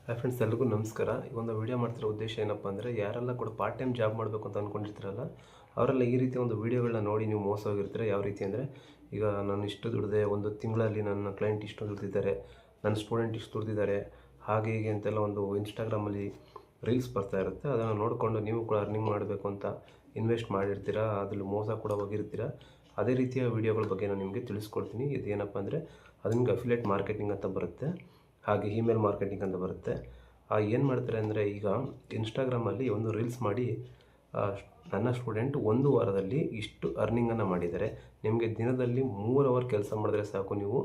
Hi friends, ಎಲ್ರಿಗೂ ನಮಸ್ಕಾರ. ಈ ಒಂದು ವಿಡಿಯೋ ಮಾಡ್ತಿರೋ ಉದ್ದೇಶ ಏನಪ್ಪ ಅಂದರೆ, ಯಾರೆಲ್ಲ ಕೂಡ ಪಾರ್ಟ್ ಟೈಮ್ ಜಾಬ್ ಮಾಡಬೇಕು ಅಂತ ಅಂದ್ಕೊಂಡಿರ್ತೀರಲ್ಲ, ಅವರೆಲ್ಲ ಈ ರೀತಿ ಒಂದು ವಿಡಿಯೋಗಳನ್ನ ನೋಡಿ ನೀವು ಮೋಸ ಹೋಗಿರ್ತೀರ. ಯಾವ ರೀತಿ ಅಂದರೆ, ಈಗ ನಾನು ಇಷ್ಟು ದುಡಿದೆ, ಒಂದು ತಿಂಗಳಲ್ಲಿ ನನ್ನ ಕ್ಲೈಂಟ್ ಇಷ್ಟು ದುಡ್ದಿದ್ದಾರೆ, ನನ್ನ ಸ್ಟೂಡೆಂಟ್ ಇಷ್ಟು ದುಡ್ದಿದ್ದಾರೆ, ಹಾಗೆ ಹೀಗೆ ಅಂತೆಲ್ಲ ಒಂದು ಇನ್ಸ್ಟಾಗ್ರಾಮಲ್ಲಿ ರೀಲ್ಸ್ ಬರ್ತಾ ಇರುತ್ತೆ. ಅದನ್ನು ನೋಡಿಕೊಂಡು ನೀವು ಕೂಡ ಅರ್ನಿಂಗ್ ಮಾಡಬೇಕು ಅಂತ ಇನ್ವೆಸ್ಟ್ ಮಾಡಿರ್ತೀರ, ಅದ್ರಲ್ಲಿ ಮೋಸ ಕೂಡ ಹೋಗಿರ್ತೀರ. ಅದೇ ರೀತಿಯ ವಿಡಿಯೋಗಳ ಬಗ್ಗೆ ನಾನು ನಿಮಗೆ ತಿಳಿಸ್ಕೊಡ್ತೀನಿ. ಇದೇನಪ್ಪ ಅಂದರೆ, ಅದು ನಿಮಗೆ ಅಫಿಲಿಯೇಟ್ ಮಾರ್ಕೆಟಿಂಗ್ ಅಂತ ಬರುತ್ತೆ, ಹಾಗೆ ಇಮೇಲ್ ಮಾರ್ಕೆಟಿಂಗ್ ಅಂತ ಬರುತ್ತೆ. ಏನು ಮಾಡ್ತಾರೆ ಅಂದರೆ, ಈಗ ಇನ್ಸ್ಟಾಗ್ರಾಮಲ್ಲಿ ಒಂದು ರೀಲ್ಸ್ ಮಾಡಿ ನನ್ನ ಸ್ಟೂಡೆಂಟ್ 1 ವಾರದಲ್ಲಿ ಇಷ್ಟು ಅರ್ನಿಂಗನ್ನು ಮಾಡಿದ್ದಾರೆ, ನಿಮಗೆ ದಿನದಲ್ಲಿ 3 ಅವರ್ ಕೆಲಸ ಮಾಡಿದ್ರೆ ಸಾಕು, ನೀವು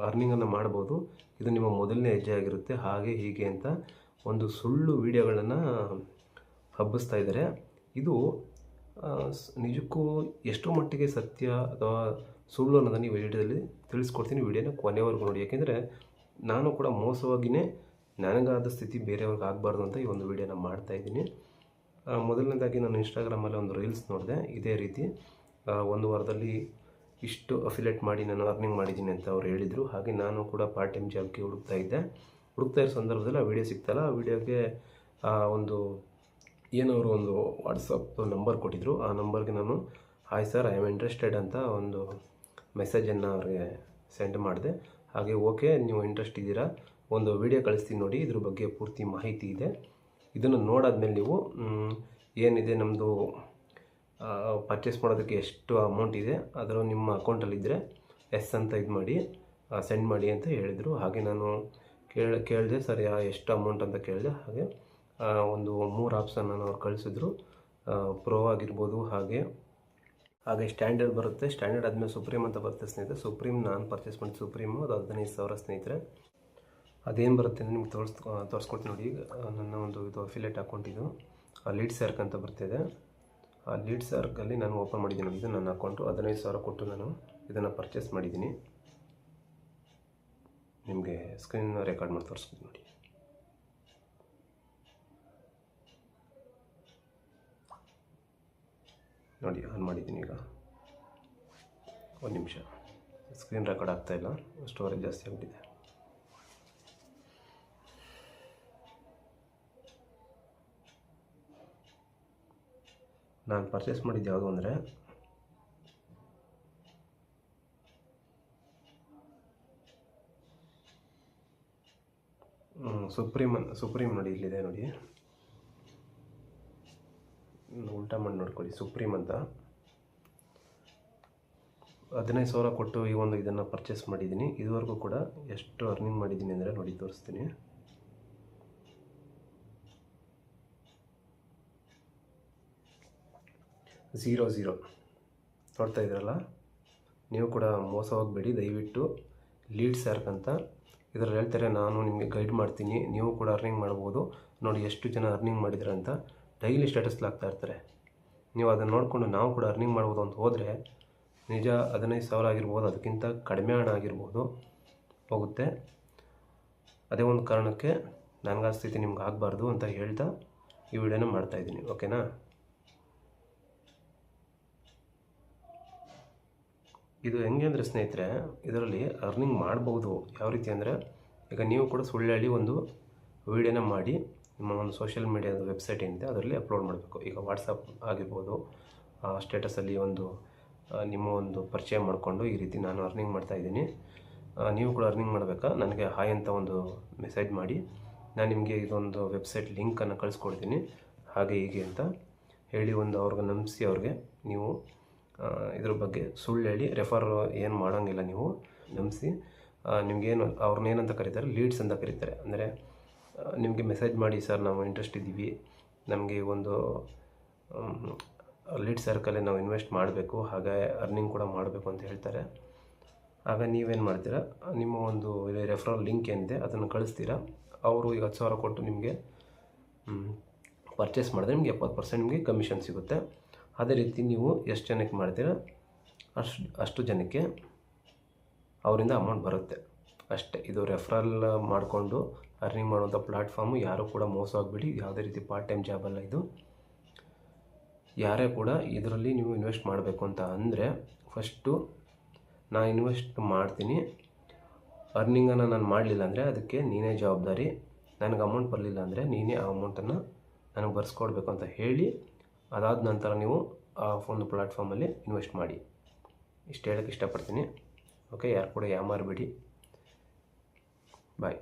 ಅರ್ನಿಂಗನ್ನು ಮಾಡ್ಬೋದು, ಇದು ನಿಮ್ಮ ಮೊದಲನೇ ಹೆಜ್ಜೆ ಆಗಿರುತ್ತೆ, ಹಾಗೆ ಹೀಗೆ ಅಂತ ಒಂದು ಸುಳ್ಳು ವಿಡಿಯೋಗಳನ್ನು ಹಬ್ಬಿಸ್ತಾ ಇದ್ದಾರೆ. ಇದು ನಿಜಕ್ಕೂ ಎಷ್ಟರ ಮಟ್ಟಿಗೆ ಸತ್ಯ ಅಥವಾ ಸುಳ್ಳು ಅನ್ನೋದನ್ನು ಈ ವಿಡಿಯೋದಲ್ಲಿ ತಿಳಿಸ್ಕೊಡ್ತೀನಿ. ವಿಡಿಯೋನ ಕೊನೆವರೆಗೂ ನೋಡಿ, ಯಾಕೆಂದರೆ ನಾನು ಕೂಡ ಮೋಸವಾಗಿಯೇ ನನಗಾದ ಸ್ಥಿತಿ ಬೇರೆಯವ್ರಿಗೆ ಆಗಬಾರ್ದು ಅಂತ ಈ ಒಂದು ವಿಡಿಯೋನ ಮಾಡ್ತಾಯಿದ್ದೀನಿ. ಮೊದಲನೇದಾಗಿ ನಾನು ಇನ್ಸ್ಟಾಗ್ರಾಮಲ್ಲಿ ಒಂದು ರೀಲ್ಸ್ ನೋಡಿದೆ, ಇದೇ ರೀತಿ 1 ವಾರದಲ್ಲಿ ಇಷ್ಟು ಅಫಿಲೇಟ್ ಮಾಡಿ ನಾನು ಅರ್ನಿಂಗ್ ಮಾಡಿದ್ದೀನಿ ಅಂತ ಅವ್ರು ಹೇಳಿದರು. ಹಾಗೆ ನಾನು ಕೂಡ ಪಾರ್ಟ್ ಟೈಮ್ ಜಾಬ್ಗೆ ಹುಡುಕ್ತಾ ಇರೋ ಸಂದರ್ಭದಲ್ಲಿ ಆ ವಿಡಿಯೋ ಸಿಗ್ತಲ್ಲ, ಆ ವಿಡಿಯೋಗೆ ಒಂದು ಏನವರು ಒಂದು ವಾಟ್ಸಪ್ ನಂಬರ್ ಕೊಟ್ಟಿದ್ದರು. ಆ ನಂಬರ್ಗೆ ನಾನು hi sir, I am interested ಅಂತ ಒಂದು ಮೆಸೇಜನ್ನು ಅವ್ರಿಗೆ ಸೆಂಡ್ ಮಾಡಿದೆ. ಹಾಗೆ ಓಕೆ, ನೀವು ಇಂಟ್ರೆಸ್ಟ್ ಇದ್ದೀರಾ, ಒಂದು ವಿಡಿಯೋ ಕಳಿಸ್ತೀನಿ ನೋಡಿ, ಇದ್ರ ಬಗ್ಗೆ ಪೂರ್ತಿ ಮಾಹಿತಿ ಇದೆ, ಇದನ್ನು ನೋಡಾದ್ಮೇಲೆ ನೀವು ಏನಿದೆ ನಮ್ಮದು ಪರ್ಚೇಸ್ ಮಾಡೋದಕ್ಕೆ ಎಷ್ಟು ಅಮೌಂಟ್ ಇದೆ ಅದರ ನಿಮ್ಮ ಅಕೌಂಟಲ್ಲಿದ್ದರೆ ಎಸ್ ಅಂತ ಇದು ಮಾಡಿ ಸೆಂಡ್ ಮಾಡಿ ಅಂತ ಹೇಳಿದರು. ಹಾಗೆ ನಾನು ಕೇಳಿದೆ, ಸರಿ ಎಷ್ಟು ಅಮೌಂಟ್ ಅಂತ ಕೇಳಿದೆ. ಹಾಗೆ ಒಂದು 3 ಆಪ್ಷನ್ ನಾನು ಅವ್ರು ಕಳಿಸಿದ್ರು. ಪ್ರೋ ಆಗಿರ್ಬೋದು, ಹಾಗೆ ಸ್ಟ್ಯಾಂಡರ್ಡ್ ಬರುತ್ತೆ, ಸ್ಟ್ಯಾಂಡರ್ಡ್ ಆದಮೇಲೆ ಸುಪ್ರೀಮ್ ಅಂತ ಬರುತ್ತೆ ಸ್ನೇಹಿತರೆ. ಸುಪ್ರೀಮ್ ನಾನು ಪರ್ಚೇಸ್ ಮಾಡಿದ ಸುಪ್ರೀಮು, ಅದು 15,000 ಸ್ನೇಹಿತರೆ. ಅದೇನು ಬರುತ್ತೆ ಅಂದರೆ ನಿಮ್ಗೆ ತೋರಿಸ್ಕೊಡ್ತೀನಿ ನೋಡಿ. ನನ್ನ ಒಂದು ಇದು ಅಫಿಲಿಯೇಟ್ ಅಕೌಂಟ್, ಇದು ಲೀಡ್ಸ್ ಆರ್ಕ್ ಅಂತ ಬರ್ತಿದೆ. ಆ ಲೀಡ್ಸ್ ಆರ್ಕಲ್ಲಿ ನಾನು ಓಪನ್ ಮಾಡಿದ್ದೀನಿ ನೋಡಿ, ಇದು ನನ್ನ ಅಕೌಂಟು. 15,000 ಕೊಟ್ಟು ನಾನು ಇದನ್ನು ಪರ್ಚೇಸ್ ಮಾಡಿದ್ದೀನಿ. ನಿಮಗೆ ಸ್ಕ್ರೀನ್ ರೆಕಾರ್ಡ್ ಮಾಡಿ ತೋರಿಸ್ತೀನಿ ನೋಡಿ. ನೋಡಿ, ಆನ್ ಮಾಡಿದ್ದೀನಿ. ಈಗ ಒಂದು ನಿಮಿಷ, ಸ್ಕ್ರೀನ್ ರೆಕಾರ್ಡ್ ಆಗ್ತಾಯಿಲ್ಲ, ಸ್ಟೋರೇಜ್ ಜಾಸ್ತಿ ಆಗಿಬಿಟ್ಟಿದೆ. ನಾನು ಪರ್ಚೇಸ್ ಮಾಡಿದ್ದು ಯಾವುದು ಅಂದರೆ, ಸುಪ್ರೀಮ್ ನೋಡಿ, ಇಲ್ಲಿದೆ ನೋಡಿ, ಉಲ್ಟಾ ಮಾಡಿ ನೋಡ್ಕೊಳ್ಳಿ, ಸುಪ್ರೀಮ್ ಅಂತ. 15,000 ಕೊಟ್ಟು ಈ ಒಂದು ಇದನ್ನು ಪರ್ಚೇಸ್ ಮಾಡಿದ್ದೀನಿ. ಇದುವರೆಗೂ ಕೂಡ ಎಷ್ಟು ಅರ್ನಿಂಗ್ ಮಾಡಿದ್ದೀನಿ ಅಂದರೆ ನೋಡಿ, ತೋರಿಸ್ತೀನಿ. ಝೀರೋ ನೋಡ್ತಾ ಇದ್ದೀರಲ್ಲ. ನೀವು ಕೂಡ ಮೋಸ ಹೋಗಬೇಡಿ ದಯವಿಟ್ಟು. ಲೀಡ್ಸ್ ಆರ್ಕ್ ಅಂತ ಇದರಲ್ಲಿ ಹೇಳ್ತಾರೆ, ನಾನು ನಿಮಗೆ ಗೈಡ್ ಮಾಡ್ತೀನಿ, ನೀವು ಕೂಡ ಅರ್ನಿಂಗ್ ಮಾಡ್ಬೋದು. ನೋಡಿ ಎಷ್ಟು ಜನ ಅರ್ನಿಂಗ್ ಮಾಡಿದ್ದಾರೆ ಅಂತ ಡೈಲಿ ಸ್ಟೇಟಸ್ಲಿ ಆಗ್ತಾ ಇರ್ತಾರೆ. ನೀವು ಅದನ್ನು ನೋಡಿಕೊಂಡು ನಾವು ಕೂಡ ಅರ್ನಿಂಗ್ ಮಾಡ್ಬೋದು ಅಂತ ಹೋದರೆ ನಿಜ 15,000 ಆಗಿರ್ಬೋದು, ಅದಕ್ಕಿಂತ ಕಡಿಮೆ ಹಣ ಆಗಿರ್ಬೋದು ಹೋಗುತ್ತೆ. ಅದೇ ಒಂದು ಕಾರಣಕ್ಕೆ ನನಗೆ ಆ ಸ್ಥಿತಿ ನಿಮ್ಗೆ ಆಗಬಾರ್ದು ಅಂತ ಹೇಳ್ತಾ ಈ ವಿಡಿಯೋನ ಮಾಡ್ತಾಯಿದ್ದೀನಿ, ಓಕೆನಾ. ಇದು ಹೆಂಗೆ ಅಂದರೆ ಸ್ನೇಹಿತರೆ, ಇದರಲ್ಲಿ ಅರ್ನಿಂಗ್ ಮಾಡ್ಬೋದು. ಯಾವ ರೀತಿ ಅಂದರೆ, ಈಗ ನೀವು ಕೂಡ ಸುಳ್ಳು ಹೇಳಿ ಒಂದು ವಿಡಿಯೋನ ಮಾಡಿ ನಿಮ್ಮ ಒಂದು ಸೋಷಿಯಲ್ ಮೀಡಿಯಾದ ವೆಬ್ಸೈಟ್ ಏನಿದೆ ಅದರಲ್ಲಿ ಅಪ್ಲೋಡ್ ಮಾಡಬೇಕು. ಈಗ ವಾಟ್ಸಪ್ ಆಗಿರ್ಬೋದು, ಸ್ಟೇಟಸಲ್ಲಿ ಒಂದು ನಿಮ್ಮ ಒಂದು ಪರಿಚಯ ಮಾಡಿಕೊಂಡು ಈ ರೀತಿ ನಾನು ಅರ್ನಿಂಗ್ ಮಾಡ್ತಾಯಿದ್ದೀನಿ, ನೀವು ಕೂಡ ಅರ್ನಿಂಗ್ ಮಾಡಬೇಕಾ, ನನಗೆ ಹಾಯ್ ಅಂತ ಒಂದು ಮೆಸೇಜ್ ಮಾಡಿ, ನಾನು ನಿಮಗೆ ಇದೊಂದು ವೆಬ್ಸೈಟ್ ಲಿಂಕನ್ನು ಕಳಿಸ್ಕೊಡ್ತೀನಿ, ಹಾಗೆ ಹೀಗೆ ಅಂತ ಹೇಳಿ ಒಂದು ಅವ್ರಿಗೆ ನಂಬಿಸಿ, ಅವ್ರಿಗೆ ನೀವು ಇದ್ರ ಬಗ್ಗೆ ಸುಳ್ಳು ಹೇಳಿ ರೆಫರ್ ಏನು ಮಾಡೋಂಗಿಲ್ಲ, ನೀವು ನಂಬಿಸಿ. ನಿಮಗೇನು ಅವ್ರನ್ನೇನಂತ ಕರೀತಾರೆ, ಲೀಡ್ಸ್ ಅಂತ ಕರೀತಾರೆ. ಅಂದರೆ ನಿಮಗೆ ಮೆಸೇಜ್ ಮಾಡಿ, ಸರ್ ನಾವು ಇಂಟ್ರೆಸ್ಟ್ ಇದ್ದೀವಿ, ನಮಗೆ ಒಂದು ಲೀಡ್ ಸರ್ಕಲ್ಲಿ ನಾವು ಇನ್ವೆಸ್ಟ್ ಮಾಡಬೇಕು, ಹಾಗೆ ಅರ್ನಿಂಗ್ ಕೂಡ ಮಾಡಬೇಕು ಅಂತ ಹೇಳ್ತಾರೆ. ಆಗ ನೀವೇನು ಮಾಡ್ತೀರಾ, ನಿಮ್ಮ ಒಂದು ರೆಫರಲ್ ಲಿಂಕ್ ಏನಿದೆ ಅದನ್ನು ಕಳಿಸ್ತೀರಾ. ಅವರು ಈಗ 10,000 ಕೊಟ್ಟು ನಿಮಗೆ ಪರ್ಚೇಸ್ ಮಾಡಿದ್ರೆ ನಿಮಗೆ 70% ನಿಮಗೆ ಕಮಿಷನ್ ಸಿಗುತ್ತೆ. ಅದೇ ರೀತಿ ನೀವು ಎಷ್ಟು ಜನಕ್ಕೆ ಮಾಡ್ತೀರಾ ಅಷ್ಟು ಜನಕ್ಕೆ ಅವರಿಂದ ಅಮೌಂಟ್ ಬರುತ್ತೆ ಅಷ್ಟೇ. ಇದು ರೆಫರಲ್ ಮಾಡಿಕೊಂಡು ಅರ್ನಿಂಗ್ ಮಾಡುವಂಥ ಪ್ಲ್ಯಾಟ್ಫಾರ್ಮು. ಯಾರೂ ಕೂಡ ಮೋಸ ಆಗಬೇಡಿ, ಯಾವುದೇ ರೀತಿ ಪಾರ್ಟ್ ಟೈಮ್ ಜಾಬಲ್ಲ ಇದು. ಯಾರೇ ಕೂಡ ಇದರಲ್ಲಿ ನೀವು ಇನ್ವೆಸ್ಟ್ ಮಾಡಬೇಕು ಅಂತ ಅಂದರೆ, ಫಸ್ಟು ನಾನು ಇನ್ವೆಸ್ಟ್ ಮಾಡ್ತೀನಿ, ಅರ್ನಿಂಗನ್ನು ನಾನು ಮಾಡಲಿಲ್ಲ ಅಂದರೆ ಅದಕ್ಕೆ ನೀನೇ ಜವಾಬ್ದಾರಿ. ನನಗೆ ಅಮೌಂಟ್ ಬರಲಿಲ್ಲ ಅಂದರೆ ನೀನೇ ಆ ಅಮೌಂಟನ್ನು ನನಗೆ ಬರ್ಸ್ಕೊಡ್ಬೇಕು ಅಂತ ಹೇಳಿ ಅದಾದ ನಂತರ ನೀವು ಆ ಒಂದು ಪ್ಲ್ಯಾಟ್ಫಾರ್ಮಲ್ಲಿ ಇನ್ವೆಸ್ಟ್ ಮಾಡಿ. ಇಷ್ಟು ಹೇಳೋಕ್ಕೆ ಇಷ್ಟಪಡ್ತೀನಿ. ಓಕೆ, ಯಾರು ಕೂಡ ಯಾಮಾರಬೇಡಿ. ಬಾಯ್.